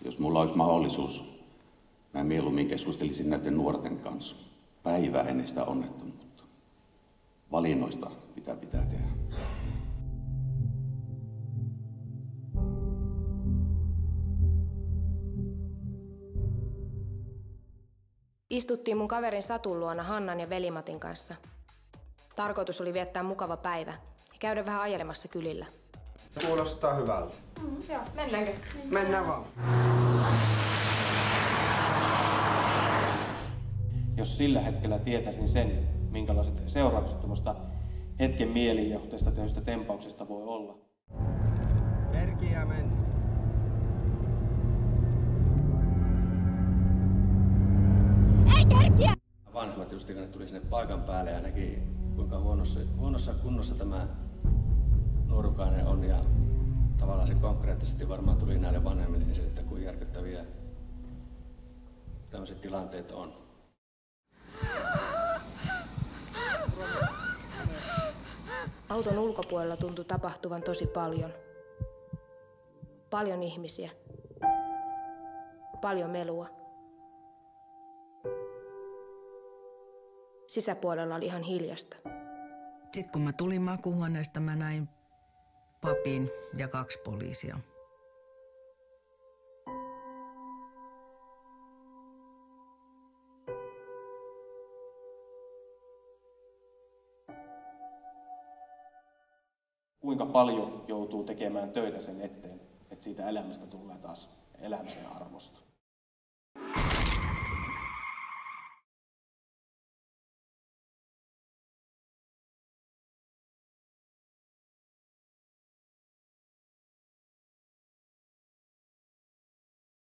Jos mulla olisi mahdollisuus, mä mieluummin keskustelisin näiden nuorten kanssa. Päivää ennen sitä onnettomuutta. Valinnoista pitää tehdä. Istuttiin mun kaverin Satun luona Hannan ja Veli-Matin kanssa. Tarkoitus oli viettää mukava päivä ja käydä vähän ajelemassa kylillä. Kuulostaa hyvältä. Joo, mennäänkö? Mennään vaan. Jos sillä hetkellä tietäisin sen, minkälaiset seuraukset tuommoista hetken mielijohteesta tehdystä tempauksesta voi olla. Perkiä mennä. Vanhemmat just kun ne tuli sinne paikan päälle ja näki kuinka huonossa kunnossa tämä nuorukainen on ja tavallaan se konkreettisesti varmaan tuli näille vanhemmille esille, että kuinka järkyttäviä tämmöiset tilanteet on. Auton ulkopuolella tuntui tapahtuvan tosi paljon. Paljon ihmisiä. Paljon melua. Sisäpuolella oli ihan hiljasta. Sitten kun mä tulin makuuhuoneesta, mä näin papin ja 2 poliisia. Kuinka paljon joutuu tekemään töitä sen eteen, että siitä elämästä tulee taas elämisen arvosta.